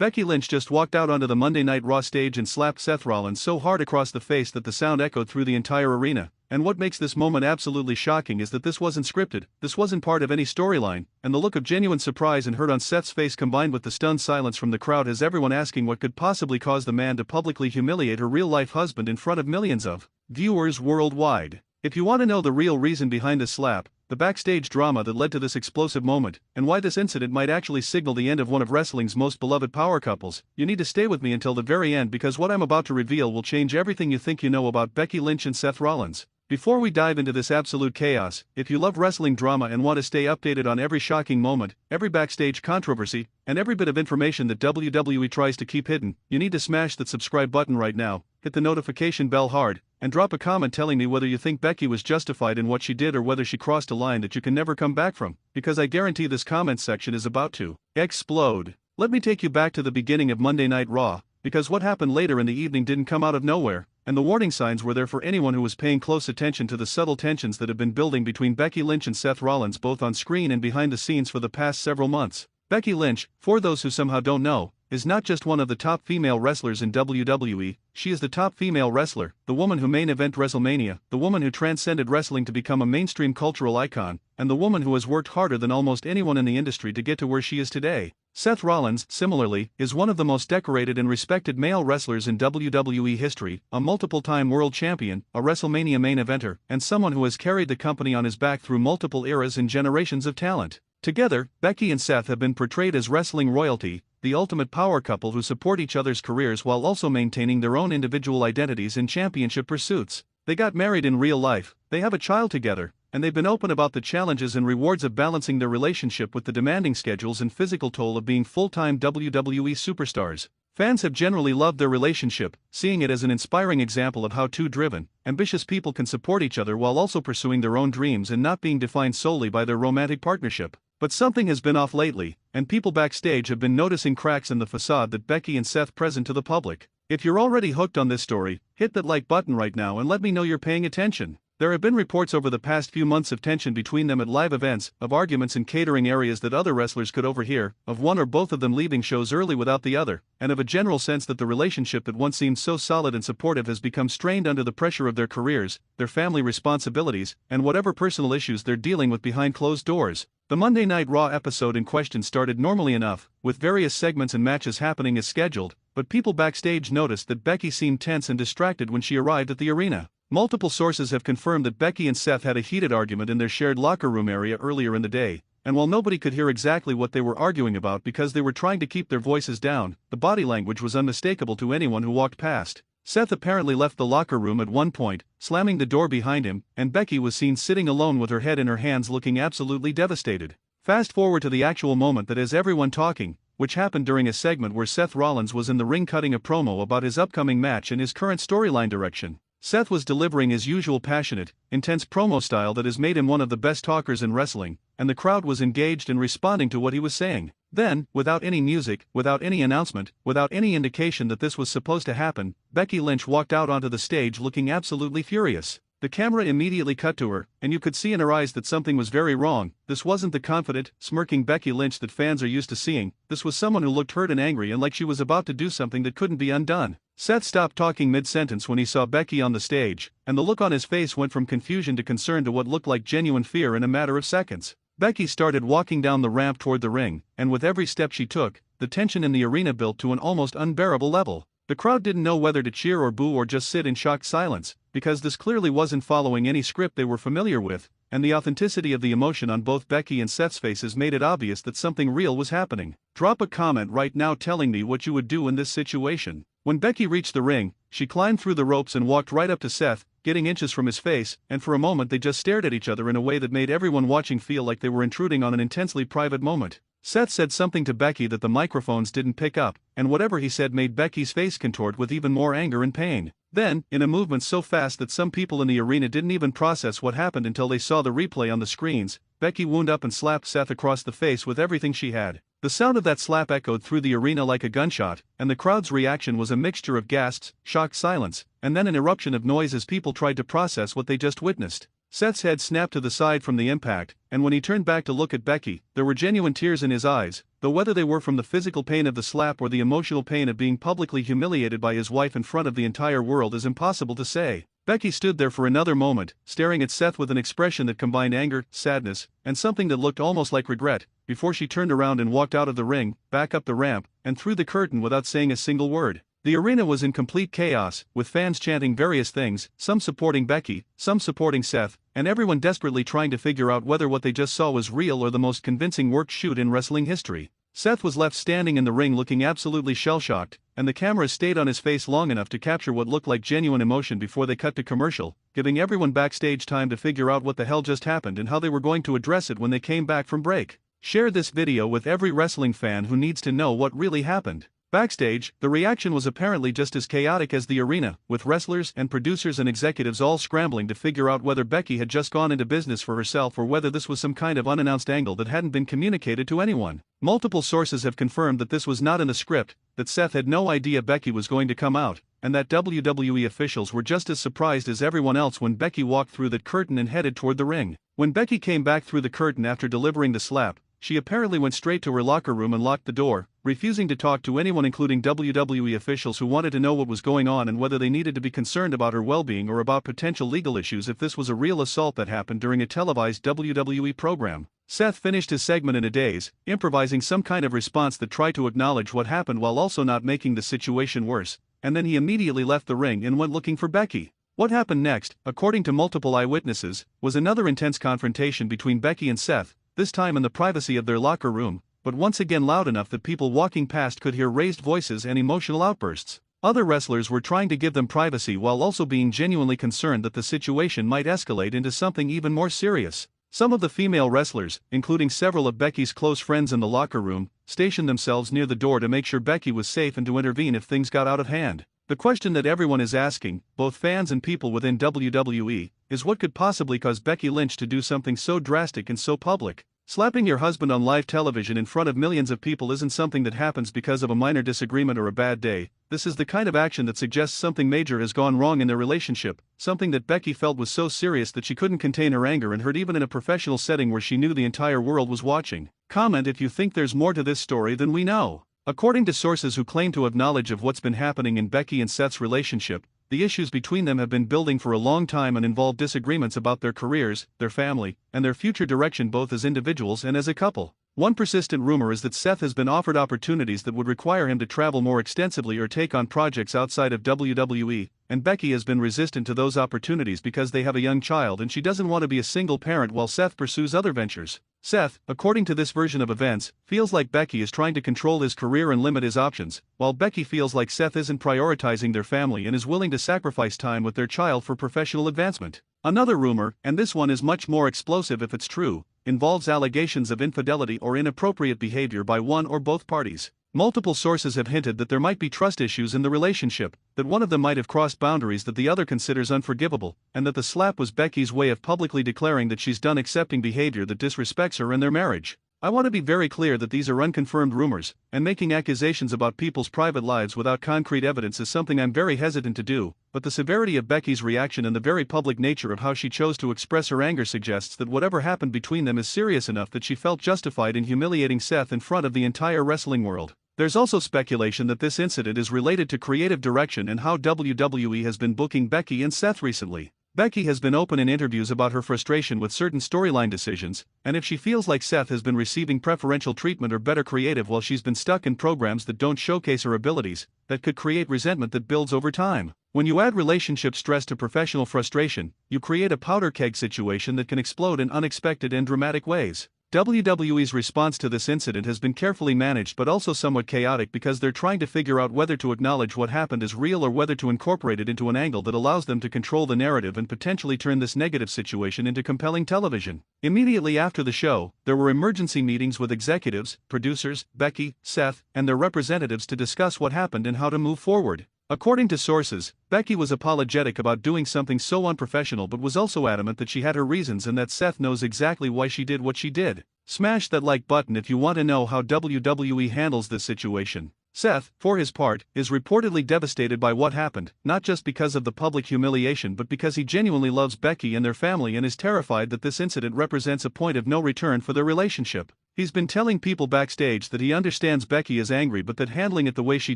Becky Lynch just walked out onto the Monday Night Raw stage and slapped Seth Rollins so hard across the face that the sound echoed through the entire arena. And what makes this moment absolutely shocking is that this wasn't scripted, this wasn't part of any storyline, and the look of genuine surprise and hurt on Seth's face combined with the stunned silence from the crowd has everyone asking what could possibly cause the man to publicly humiliate her real-life husband in front of millions of viewers worldwide. If you want to know the real reason behind this slap, the backstage drama that led to this explosive moment, and why this incident might actually signal the end of one of wrestling's most beloved power couples, you need to stay with me until the very end because what I'm about to reveal will change everything you think you know about Becky Lynch and Seth Rollins. Before we dive into this absolute chaos, if you love wrestling drama and want to stay updated on every shocking moment, every backstage controversy, and every bit of information that WWE tries to keep hidden, you need to smash that subscribe button right now, hit the notification bell hard, and drop a comment telling me whether you think Becky was justified in what she did or whether she crossed a line that you can never come back from, because I guarantee this comment section is about to explode. Let me take you back to the beginning of Monday Night Raw, because what happened later in the evening didn't come out of nowhere, and the warning signs were there for anyone who was paying close attention to the subtle tensions that have been building between Becky Lynch and Seth Rollins both on screen and behind the scenes for the past several months. Becky Lynch, for those who somehow don't know, is not just one of the top female wrestlers in WWE, she is the top female wrestler, the woman who main event WrestleMania, the woman who transcended wrestling to become a mainstream cultural icon, and the woman who has worked harder than almost anyone in the industry to get to where she is today. Seth Rollins, similarly, is one of the most decorated and respected male wrestlers in WWE history, a multiple-time world champion, a WrestleMania main eventer, and someone who has carried the company on his back through multiple eras and generations of talent. Together, Becky and Seth have been portrayed as wrestling royalty, the ultimate power couple who support each other's careers while also maintaining their own individual identities and championship pursuits. They got married in real life, they have a child together, and they've been open about the challenges and rewards of balancing their relationship with the demanding schedules and physical toll of being full-time WWE superstars. Fans have generally loved their relationship, seeing it as an inspiring example of how two driven, ambitious people can support each other while also pursuing their own dreams and not being defined solely by their romantic partnership. But something has been off lately, and people backstage have been noticing cracks in the facade that Becky and Seth present to the public. If you're already hooked on this story, hit that like button right now and let me know you're paying attention. There have been reports over the past few months of tension between them at live events, of arguments in catering areas that other wrestlers could overhear, of one or both of them leaving shows early without the other, and of a general sense that the relationship that once seemed so solid and supportive has become strained under the pressure of their careers, their family responsibilities, and whatever personal issues they're dealing with behind closed doors. The Monday Night Raw episode in question started normally enough, with various segments and matches happening as scheduled, but people backstage noticed that Becky seemed tense and distracted when she arrived at the arena. Multiple sources have confirmed that Becky and Seth had a heated argument in their shared locker room area earlier in the day, and while nobody could hear exactly what they were arguing about because they were trying to keep their voices down, the body language was unmistakable to anyone who walked past. Seth apparently left the locker room at one point, slamming the door behind him, and Becky was seen sitting alone with her head in her hands looking absolutely devastated. Fast forward to the actual moment that has everyone talking, which happened during a segment where Seth Rollins was in the ring cutting a promo about his upcoming match and his current storyline direction. Seth was delivering his usual passionate, intense promo style that has made him one of the best talkers in wrestling, and the crowd was engaged and responding to what he was saying. Then, without any music, without any announcement, without any indication that this was supposed to happen, Becky Lynch walked out onto the stage looking absolutely furious. The camera immediately cut to her, and you could see in her eyes that something was very wrong. This wasn't the confident, smirking Becky Lynch that fans are used to seeing, this was someone who looked hurt and angry and like she was about to do something that couldn't be undone. Seth stopped talking mid-sentence when he saw Becky on the stage, and the look on his face went from confusion to concern to what looked like genuine fear in a matter of seconds. Becky started walking down the ramp toward the ring, and with every step she took, the tension in the arena built to an almost unbearable level. The crowd didn't know whether to cheer or boo or just sit in shocked silence, because this clearly wasn't following any script they were familiar with, and the authenticity of the emotion on both Becky and Seth's faces made it obvious that something real was happening. Drop a comment right now telling me what you would do in this situation. When Becky reached the ring, she climbed through the ropes and walked right up to Seth, getting inches from his face, and for a moment they just stared at each other in a way that made everyone watching feel like they were intruding on an intensely private moment. Seth said something to Becky that the microphones didn't pick up, and whatever he said made Becky's face contort with even more anger and pain. Then, in a movement so fast that some people in the arena didn't even process what happened until they saw the replay on the screens, Becky wound up and slapped Seth across the face with everything she had. The sound of that slap echoed through the arena like a gunshot, and the crowd's reaction was a mixture of gasps, shocked silence, and then an eruption of noise as people tried to process what they just witnessed. Seth's head snapped to the side from the impact, and when he turned back to look at Becky, there were genuine tears in his eyes, though whether they were from the physical pain of the slap or the emotional pain of being publicly humiliated by his wife in front of the entire world is impossible to say. Becky stood there for another moment, staring at Seth with an expression that combined anger, sadness, and something that looked almost like regret, before she turned around and walked out of the ring, back up the ramp, and through the curtain without saying a single word. The arena was in complete chaos, with fans chanting various things, some supporting Becky, some supporting Seth, and everyone desperately trying to figure out whether what they just saw was real or the most convincing worked shoot in wrestling history. Seth was left standing in the ring looking absolutely shell-shocked, and the cameras stayed on his face long enough to capture what looked like genuine emotion before they cut to commercial, giving everyone backstage time to figure out what the hell just happened and how they were going to address it when they came back from break. Share this video with every wrestling fan who needs to know what really happened. Backstage, the reaction was apparently just as chaotic as the arena, with wrestlers and producers and executives all scrambling to figure out whether Becky had just gone into business for herself or whether this was some kind of unannounced angle that hadn't been communicated to anyone. Multiple sources have confirmed that this was not in the script, that Seth had no idea Becky was going to come out, and that WWE officials were just as surprised as everyone else when Becky walked through that curtain and headed toward the ring. When Becky came back through the curtain after delivering the slap, she apparently went straight to her locker room and locked the door, refusing to talk to anyone including WWE officials who wanted to know what was going on and whether they needed to be concerned about her well-being or about potential legal issues if this was a real assault that happened during a televised WWE program. Seth finished his segment in a daze, improvising some kind of response that tried to acknowledge what happened while also not making the situation worse, and then he immediately left the ring and went looking for Becky. What happened next, according to multiple eyewitnesses, was another intense confrontation between Becky and Seth, this time in the privacy of their locker room, but once again loud enough that people walking past could hear raised voices and emotional outbursts. Other wrestlers were trying to give them privacy while also being genuinely concerned that the situation might escalate into something even more serious. Some of the female wrestlers, including several of Becky's close friends in the locker room, stationed themselves near the door to make sure Becky was safe and to intervene if things got out of hand. The question that everyone is asking, both fans and people within WWE, is what could possibly cause Becky Lynch to do something so drastic and so public? Slapping your husband on live television in front of millions of people isn't something that happens because of a minor disagreement or a bad day. This is the kind of action that suggests something major has gone wrong in their relationship, something that Becky felt was so serious that she couldn't contain her anger and hurt even in a professional setting where she knew the entire world was watching. Comment if you think there's more to this story than we know. According to sources who claim to have knowledge of what's been happening in Becky and Seth's relationship, the issues between them have been building for a long time and involve disagreements about their careers, their family, and their future direction both as individuals and as a couple. One persistent rumor is that Seth has been offered opportunities that would require him to travel more extensively or take on projects outside of WWE, and Becky has been resistant to those opportunities because they have a young child and she doesn't want to be a single parent while Seth pursues other ventures. Seth, according to this version of events, feels like Becky is trying to control his career and limit his options, while Becky feels like Seth isn't prioritizing their family and is willing to sacrifice time with their child for professional advancement. Another rumor, and this one is much more explosive if it's true, involves allegations of infidelity or inappropriate behavior by one or both parties. Multiple sources have hinted that there might be trust issues in the relationship, that one of them might have crossed boundaries that the other considers unforgivable, and that the slap was Becky's way of publicly declaring that she's done accepting behavior that disrespects her and their marriage. I want to be very clear that these are unconfirmed rumors, and making accusations about people's private lives without concrete evidence is something I'm very hesitant to do, but the severity of Becky's reaction and the very public nature of how she chose to express her anger suggests that whatever happened between them is serious enough that she felt justified in humiliating Seth in front of the entire wrestling world. There's also speculation that this incident is related to creative direction and how WWE has been booking Becky and Seth recently. Becky has been open in interviews about her frustration with certain storyline decisions, and if she feels like Seth has been receiving preferential treatment or better creative while she's been stuck in programs that don't showcase her abilities, that could create resentment that builds over time. When you add relationship stress to professional frustration, you create a powder keg situation that can explode in unexpected and dramatic ways. WWE's response to this incident has been carefully managed but also somewhat chaotic because they're trying to figure out whether to acknowledge what happened as real or whether to incorporate it into an angle that allows them to control the narrative and potentially turn this negative situation into compelling television. Immediately after the show, there were emergency meetings with executives, producers, Becky, Seth, and their representatives to discuss what happened and how to move forward. According to sources, Becky was apologetic about doing something so unprofessional but was also adamant that she had her reasons and that Seth knows exactly why she did what she did. Smash that like button if you want to know how WWE handles this situation. Seth, for his part, is reportedly devastated by what happened, not just because of the public humiliation but because he genuinely loves Becky and their family and is terrified that this incident represents a point of no return for their relationship. He's been telling people backstage that he understands Becky is angry but that handling it the way she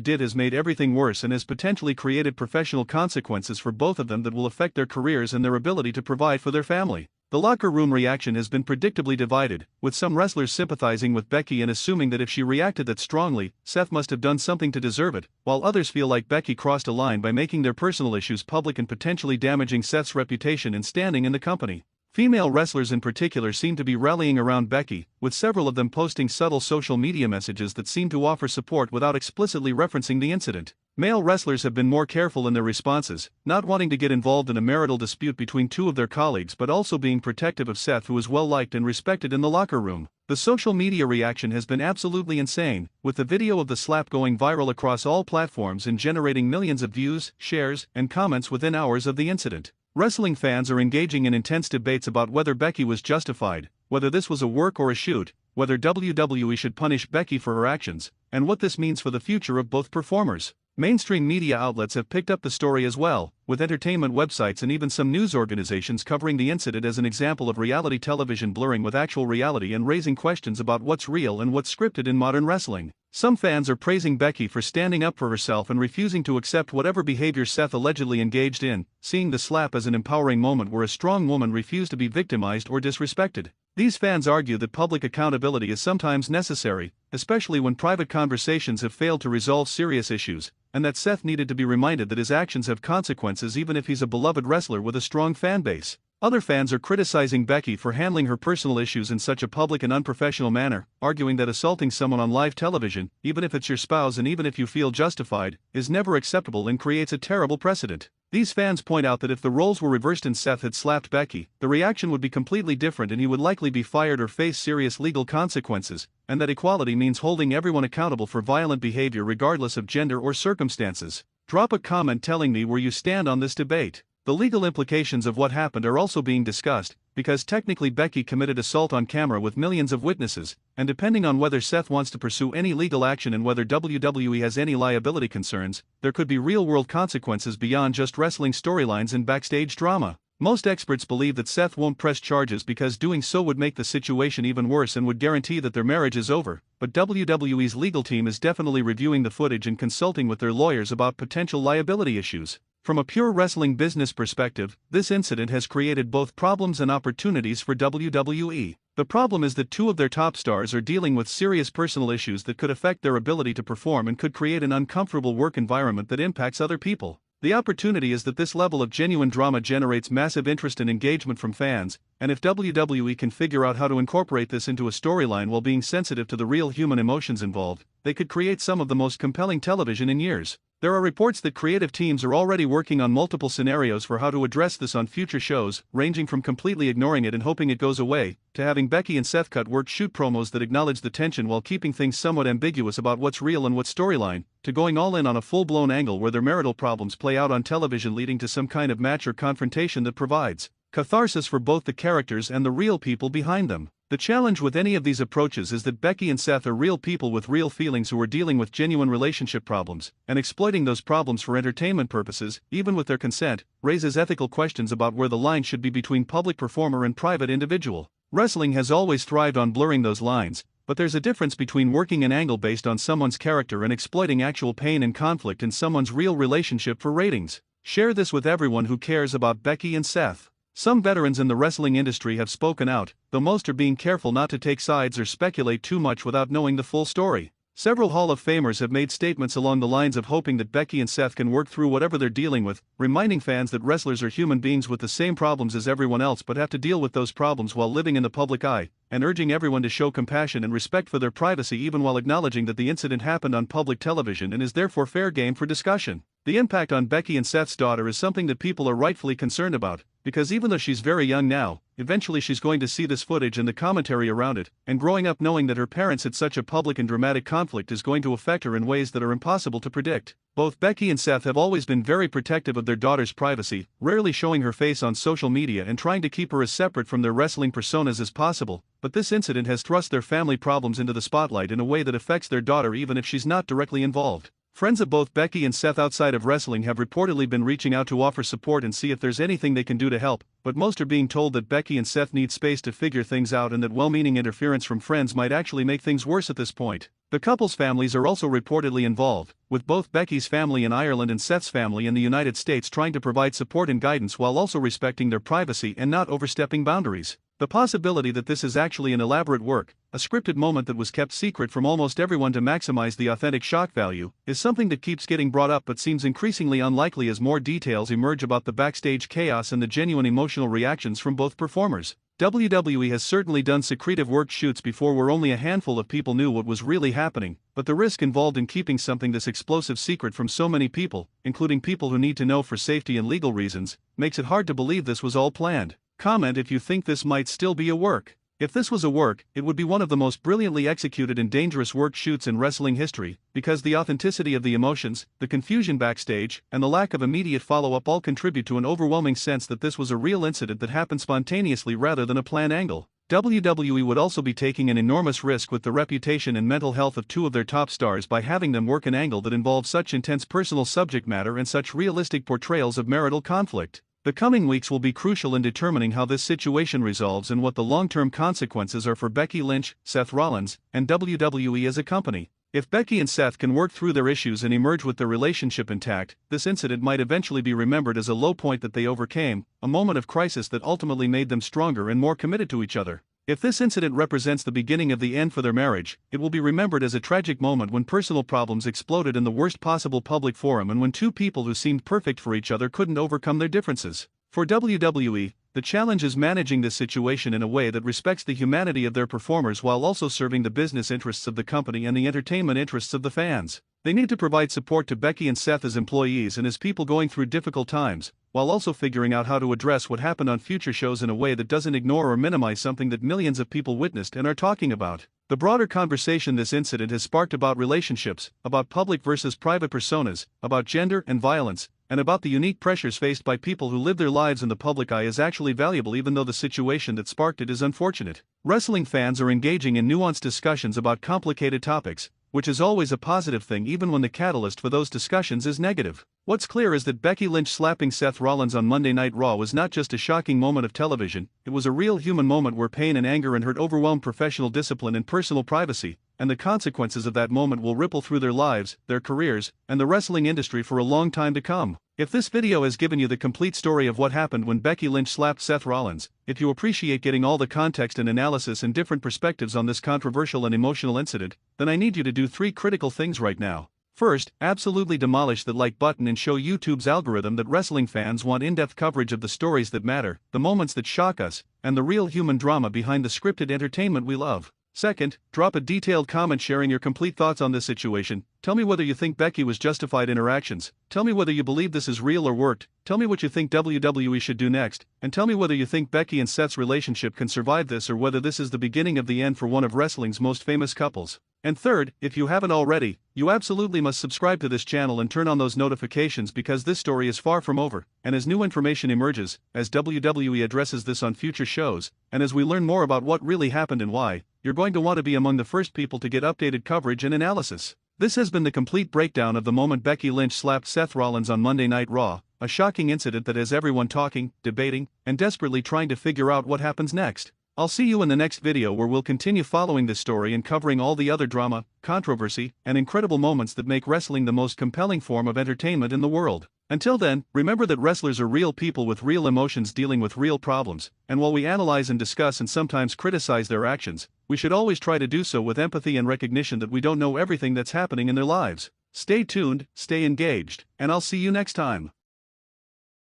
did has made everything worse and has potentially created professional consequences for both of them that will affect their careers and their ability to provide for their family. The locker room reaction has been predictably divided, with some wrestlers sympathizing with Becky and assuming that if she reacted that strongly, Seth must have done something to deserve it, while others feel like Becky crossed a line by making their personal issues public and potentially damaging Seth's reputation and standing in the company. Female wrestlers in particular seem to be rallying around Becky, with several of them posting subtle social media messages that seem to offer support without explicitly referencing the incident. Male wrestlers have been more careful in their responses, not wanting to get involved in a marital dispute between two of their colleagues but also being protective of Seth, who is well liked and respected in the locker room. The social media reaction has been absolutely insane, with the video of the slap going viral across all platforms and generating millions of views, shares, and comments within hours of the incident. Wrestling fans are engaging in intense debates about whether Becky was justified, whether this was a work or a shoot, whether WWE should punish Becky for her actions, and what this means for the future of both performers. Mainstream media outlets have picked up the story as well, with entertainment websites and even some news organizations covering the incident as an example of reality television blurring with actual reality and raising questions about what's real and what's scripted in modern wrestling. Some fans are praising Becky for standing up for herself and refusing to accept whatever behavior Seth allegedly engaged in, seeing the slap as an empowering moment where a strong woman refused to be victimized or disrespected. These fans argue that public accountability is sometimes necessary, especially when private conversations have failed to resolve serious issues, and that Seth needed to be reminded that his actions have consequences even if he's a beloved wrestler with a strong fan base. Other fans are criticizing Becky for handling her personal issues in such a public and unprofessional manner, arguing that assaulting someone on live television, even if it's your spouse and even if you feel justified, is never acceptable and creates a terrible precedent. These fans point out that if the roles were reversed and Seth had slapped Becky, the reaction would be completely different and he would likely be fired or face serious legal consequences, and that equality means holding everyone accountable for violent behavior regardless of gender or circumstances. Drop a comment telling me where you stand on this debate. The legal implications of what happened are also being discussed, because technically Becky committed assault on camera with millions of witnesses, and depending on whether Seth wants to pursue any legal action and whether WWE has any liability concerns, there could be real-world consequences beyond just wrestling storylines and backstage drama. Most experts believe that Seth won't press charges because doing so would make the situation even worse and would guarantee that their marriage is over, but WWE's legal team is definitely reviewing the footage and consulting with their lawyers about potential liability issues. From a pure wrestling business perspective, this incident has created both problems and opportunities for WWE. The problem is that two of their top stars are dealing with serious personal issues that could affect their ability to perform and could create an uncomfortable work environment that impacts other people. The opportunity is that this level of genuine drama generates massive interest and engagement from fans, and if WWE can figure out how to incorporate this into a storyline while being sensitive to the real human emotions involved, they could create some of the most compelling television in years. There are reports that creative teams are already working on multiple scenarios for how to address this on future shows, ranging from completely ignoring it and hoping it goes away, to having Becky and Seth cut work shoot promos that acknowledge the tension while keeping things somewhat ambiguous about what's real and what's storyline, to going all in on a full-blown angle where their marital problems play out on television, leading to some kind of match or confrontation that provides catharsis for both the characters and the real people behind them. The challenge with any of these approaches is that Becky and Seth are real people with real feelings who are dealing with genuine relationship problems, and exploiting those problems for entertainment purposes, even with their consent, raises ethical questions about where the line should be between public performer and private individual. Wrestling has always thrived on blurring those lines, but there's a difference between working an angle based on someone's character and exploiting actual pain and conflict in someone's real relationship for ratings. Share this with everyone who cares about Becky and Seth. Some veterans in the wrestling industry have spoken out, though most are being careful not to take sides or speculate too much without knowing the full story. Several Hall of Famers have made statements along the lines of hoping that Becky and Seth can work through whatever they're dealing with, reminding fans that wrestlers are human beings with the same problems as everyone else but have to deal with those problems while living in the public eye, and urging everyone to show compassion and respect for their privacy even while acknowledging that the incident happened on public television and is therefore fair game for discussion. The impact on Becky and Seth's daughter is something that people are rightfully concerned about, because even though she's very young now, eventually she's going to see this footage and the commentary around it, and growing up knowing that her parents had such a public and dramatic conflict is going to affect her in ways that are impossible to predict. Both Becky and Seth have always been very protective of their daughter's privacy, rarely showing her face on social media and trying to keep her as separate from their wrestling personas as possible, but this incident has thrust their family problems into the spotlight in a way that affects their daughter even if she's not directly involved. Friends of both Becky and Seth outside of wrestling have reportedly been reaching out to offer support and see if there's anything they can do to help, but most are being told that Becky and Seth need space to figure things out and that well-meaning interference from friends might actually make things worse at this point. The couple's families are also reportedly involved, with both Becky's family in Ireland and Seth's family in the United States trying to provide support and guidance while also respecting their privacy and not overstepping boundaries. The possibility that this is actually an elaborate work, a scripted moment that was kept secret from almost everyone to maximize the authentic shock value, is something that keeps getting brought up but seems increasingly unlikely as more details emerge about the backstage chaos and the genuine emotional reactions from both performers. WWE has certainly done secretive work shoots before where only a handful of people knew what was really happening, but the risk involved in keeping something this explosive secret from so many people, including people who need to know for safety and legal reasons, makes it hard to believe this was all planned. Comment if you think this might still be a work. If this was a work, it would be one of the most brilliantly executed and dangerous work shoots in wrestling history, because the authenticity of the emotions, the confusion backstage, and the lack of immediate follow-up all contribute to an overwhelming sense that this was a real incident that happened spontaneously rather than a planned angle. WWE would also be taking an enormous risk with the reputation and mental health of two of their top stars by having them work an angle that involves such intense personal subject matter and such realistic portrayals of marital conflict. The coming weeks will be crucial in determining how this situation resolves and what the long-term consequences are for Becky Lynch, Seth Rollins, and WWE as a company. If Becky and Seth can work through their issues and emerge with their relationship intact, this incident might eventually be remembered as a low point that they overcame, a moment of crisis that ultimately made them stronger and more committed to each other. If this incident represents the beginning of the end for their marriage, it will be remembered as a tragic moment when personal problems exploded in the worst possible public forum and when two people who seemed perfect for each other couldn't overcome their differences. For WWE, the challenge is managing this situation in a way that respects the humanity of their performers while also serving the business interests of the company and the entertainment interests of the fans. They need to provide support to Becky and Seth as employees and as people going through difficult times, while also figuring out how to address what happened on future shows in a way that doesn't ignore or minimize something that millions of people witnessed and are talking about. The broader conversation this incident has sparked about relationships, about public versus private personas, about gender and violence, and about the unique pressures faced by people who live their lives in the public eye is actually valuable even though the situation that sparked it is unfortunate. Wrestling fans are engaging in nuanced discussions about complicated topics, which is always a positive thing even when the catalyst for those discussions is negative. What's clear is that Becky Lynch slapping Seth Rollins on Monday Night Raw was not just a shocking moment of television, it was a real human moment where pain and anger and hurt overwhelmed professional discipline and personal privacy, and the consequences of that moment will ripple through their lives, their careers, and the wrestling industry for a long time to come. If this video has given you the complete story of what happened when Becky Lynch slapped Seth Rollins, if you appreciate getting all the context and analysis and different perspectives on this controversial and emotional incident, then I need you to do 3 critical things right now. First, absolutely demolish the like button and show YouTube's algorithm that wrestling fans want in-depth coverage of the stories that matter, the moments that shock us, and the real human drama behind the scripted entertainment we love. Second, drop a detailed comment sharing your complete thoughts on this situation. Tell me whether you think Becky was justified in her actions. Tell me whether you believe this is real or worked. Tell me what you think WWE should do next. And tell me whether you think Becky and Seth's relationship can survive this or whether this is the beginning of the end for one of wrestling's most famous couples. And third, if you haven't already, you absolutely must subscribe to this channel and turn on those notifications because this story is far from over, and as new information emerges, as WWE addresses this on future shows, and as we learn more about what really happened and why, you're going to want to be among the first people to get updated coverage and analysis. This has been the complete breakdown of the moment Becky Lynch slapped Seth Rollins on Monday Night Raw, a shocking incident that has everyone talking, debating, and desperately trying to figure out what happens next. I'll see you in the next video where we'll continue following this story and covering all the other drama, controversy, and incredible moments that make wrestling the most compelling form of entertainment in the world. Until then, remember that wrestlers are real people with real emotions dealing with real problems, and while we analyze and discuss and sometimes criticize their actions, we should always try to do so with empathy and recognition that we don't know everything that's happening in their lives. Stay tuned, stay engaged, and I'll see you next time.